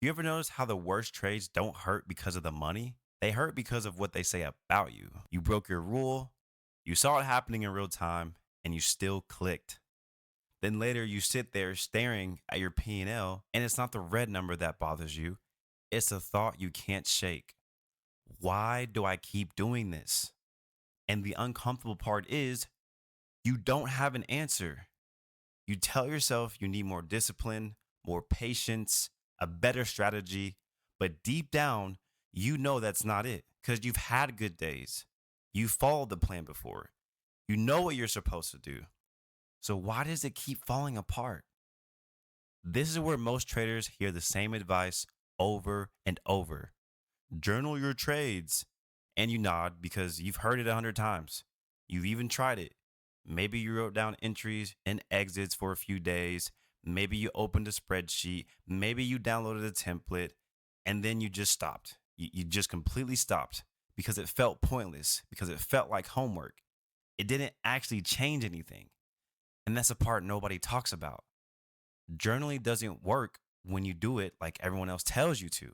You ever notice how the worst trades don't hurt because of the money? They hurt because of what they say about you. You broke your rule, you saw it happening in real time, and you still clicked. Then later you sit there staring at your P&L, and it's not the red number that bothers you. It's a thought you can't shake. Why do I keep doing this? And the uncomfortable part is you don't have an answer. You tell yourself you need more discipline, more patience, a better strategy, but deep down, you know that's not it because you've had good days. You followed the plan before. You know what you're supposed to do. So why does it keep falling apart? This is where most traders hear the same advice over and over. Journal your trades. And you nod because you've heard it 100 times. You've even tried it. Maybe you wrote down entries and exits for a few days. Maybe you opened a spreadsheet. Maybe you downloaded a template and then you just stopped. You just completely stopped because it felt pointless, because it felt like homework. It didn't actually change anything. And that's a part nobody talks about. Journaling doesn't work when you do it like everyone else tells you to.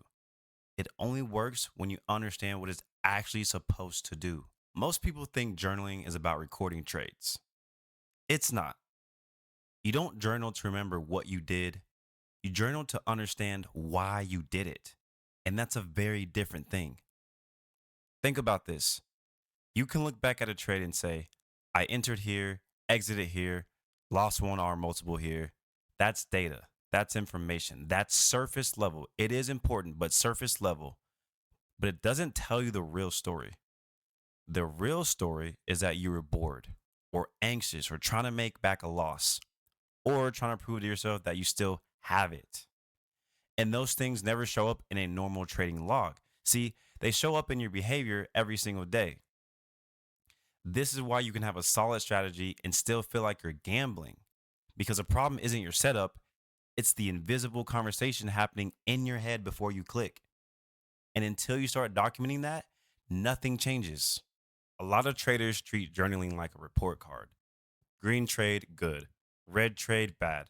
It only works when you understand what it's actually supposed to do. Most people think journaling is about recording trades. It's not. You don't journal to remember what you did. You journal to understand why you did it. And that's a very different thing. Think about this. You can look back at a trade and say, I entered here, exited here, lost 1 hour multiple here. That's data. That's information. That's surface level. It is important, but surface level. But it doesn't tell you the real story. The real story is that you were bored or anxious or trying to make back a loss or trying to prove to yourself that you still have it. And those things never show up in a normal trading log. See, they show up in your behavior every single day. This is why you can have a solid strategy and still feel like you're gambling because the problem isn't your setup. It's the invisible conversation happening in your head before you click. And until you start documenting that, nothing changes. A lot of traders treat journaling like a report card. Green trade, good. Red trade, bad.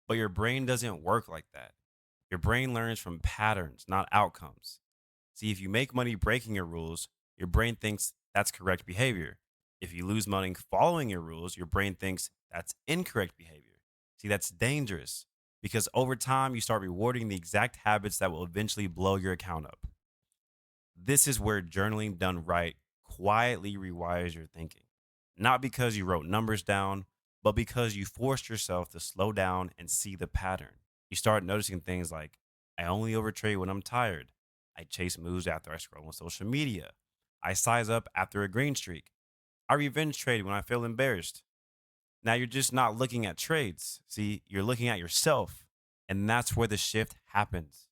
But your brain doesn't work like that. Your brain learns from patterns, not outcomes. See, if you make money breaking your rules, your brain thinks that's correct behavior. If you lose money following your rules, your brain thinks that's incorrect behavior. See, that's dangerous because over time you start rewarding the exact habits that will eventually blow your account up. This is where journaling done right quietly rewires your thinking. Not because you wrote numbers down, but because you forced yourself to slow down and see the pattern. You start noticing things like, I only overtrade when I'm tired. I chase moves after I scroll on social media. I size up after a green streak. I revenge trade when I feel embarrassed. Now you're just not looking at trades. See, you're looking at yourself. And that's where the shift happens.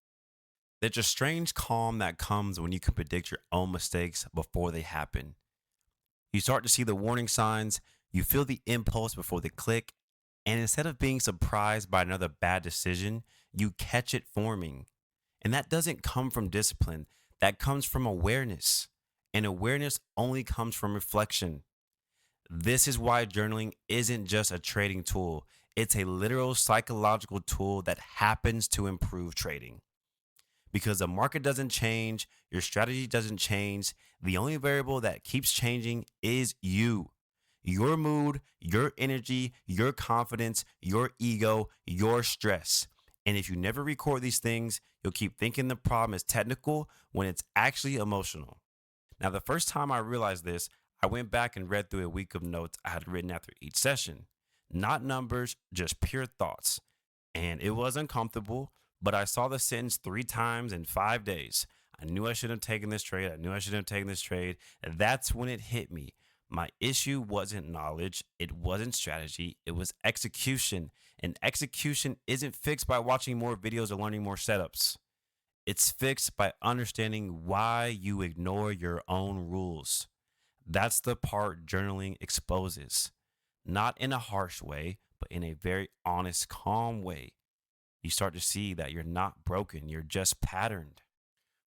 There's a strange calm that comes when you can predict your own mistakes before they happen. You start to see the warning signs, you feel the impulse before they click, and instead of being surprised by another bad decision, you catch it forming. And that doesn't come from discipline, that comes from awareness. And awareness only comes from reflection. This is why journaling isn't just a trading tool, it's a literal psychological tool that happens to improve trading. Because the market doesn't change, your strategy doesn't change. The only variable that keeps changing is you. Your mood, your energy, your confidence, your ego, your stress. And if you never record these things, you'll keep thinking the problem is technical when it's actually emotional. Now, the first time I realized this, I went back and read through a week of notes I had written after each session. Not numbers, just pure thoughts. And it was uncomfortable, but I saw the sentence 3 times in 5 days. I knew I shouldn't have taken this trade. I knew I shouldn't have taken this trade. And that's when it hit me. My issue wasn't knowledge. It wasn't strategy. It was execution. And execution isn't fixed by watching more videos or learning more setups. It's fixed by understanding why you ignore your own rules. That's the part journaling exposes. Not in a harsh way, but in a very honest, calm way. You start to see that you're not broken, you're just patterned.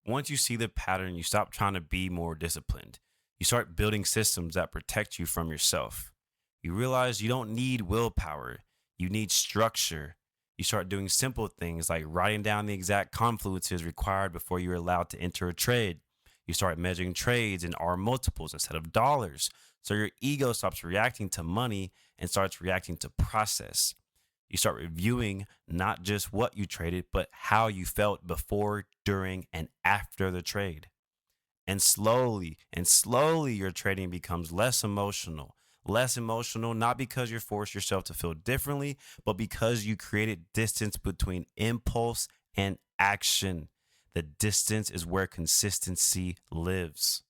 Once you see the pattern, you stop trying to be more disciplined. You start building systems that protect you from yourself. You realize you don't need willpower, you need structure. You start doing simple things like writing down the exact confluences required before you're allowed to enter a trade. You start measuring trades in R multiples instead of dollars. So your ego stops reacting to money and starts reacting to process. You start reviewing not just what you traded, but how you felt before, during, and after the trade. And slowly, your trading becomes less emotional. Less emotional, not because you forced yourself to feel differently, but because you created distance between impulse and action. The distance is where consistency lives.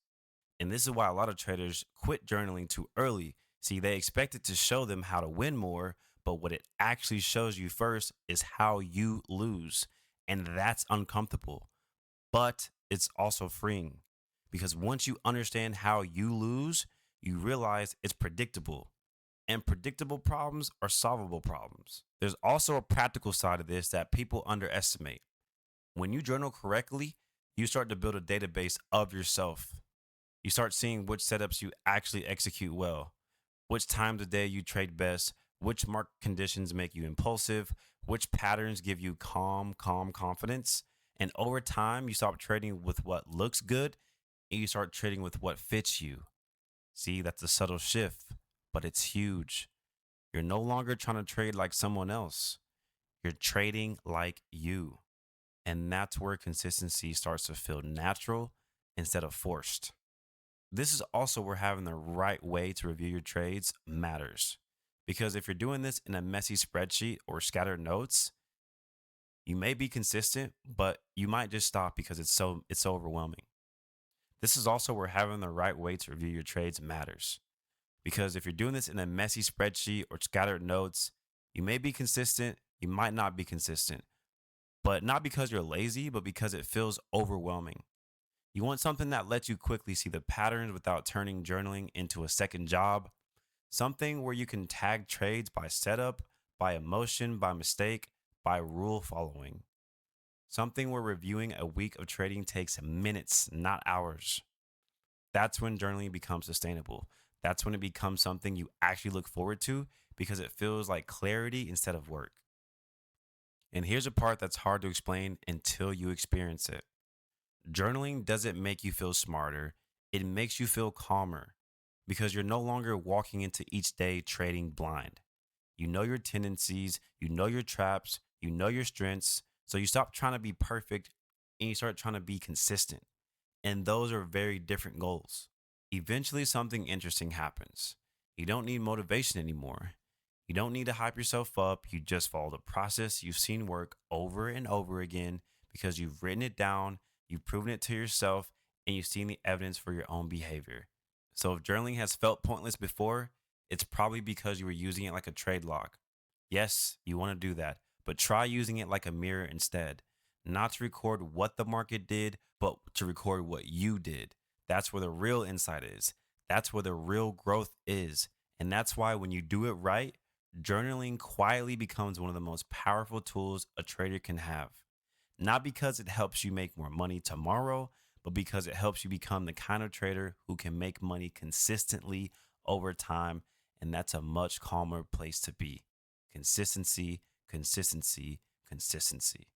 And this is why a lot of traders quit journaling too early. See, they expect it to show them how to win more, but what it actually shows you first is how you lose. And that's uncomfortable, but it's also freeing because once you understand how you lose, you realize it's predictable. And predictable problems are solvable problems. There's also a practical side of this that people underestimate. When you journal correctly, you start to build a database of yourself. You start seeing which setups you actually execute well, which times of day you trade best, which market conditions make you impulsive, which patterns give you calm confidence. And over time, you stop trading with what looks good and you start trading with what fits you. See, that's a subtle shift, but it's huge. You're no longer trying to trade like someone else, you're trading like you. And that's where consistency starts to feel natural instead of forced. This is also where having the right way to review your trades matters. Because if you're doing this in a messy spreadsheet or scattered notes, you may be consistent, but you might just stop because it's so overwhelming. This is also where having the right way to review your trades matters. Because if you're doing this in a messy spreadsheet or scattered notes, you may be consistent, you might not be consistent, but not because you're lazy, but because it feels overwhelming. You want something that lets you quickly see the patterns without turning journaling into a second job. Something where you can tag trades by setup, by emotion, by mistake, by rule following. Something where reviewing a week of trading takes minutes, not hours. That's when journaling becomes sustainable. That's when it becomes something you actually look forward to because it feels like clarity instead of work. And here's a part that's hard to explain until you experience it. Journaling doesn't make you feel smarter, it makes you feel calmer because you're no longer walking into each day trading blind. You know your tendencies, you know your traps, you know your strengths. So you stop trying to be perfect and you start trying to be consistent. And those are very different goals. Eventually, something interesting happens. You don't need motivation anymore. You don't need to hype yourself up. You just follow the process you've seen work over and over again because you've written it down, you've proven it to yourself, and you've seen the evidence for your own behavior. So if journaling has felt pointless before, it's probably because you were using it like a trade log. Yes, you want to do that, but try using it like a mirror instead. Not to record what the market did, but to record what you did. That's where the real insight is. That's where the real growth is. And that's why when you do it right, journaling quietly becomes one of the most powerful tools a trader can have. Not because it helps you make more money tomorrow, but because it helps you become the kind of trader who can make money consistently over time. And that's a much calmer place to be. Consistency, consistency, consistency.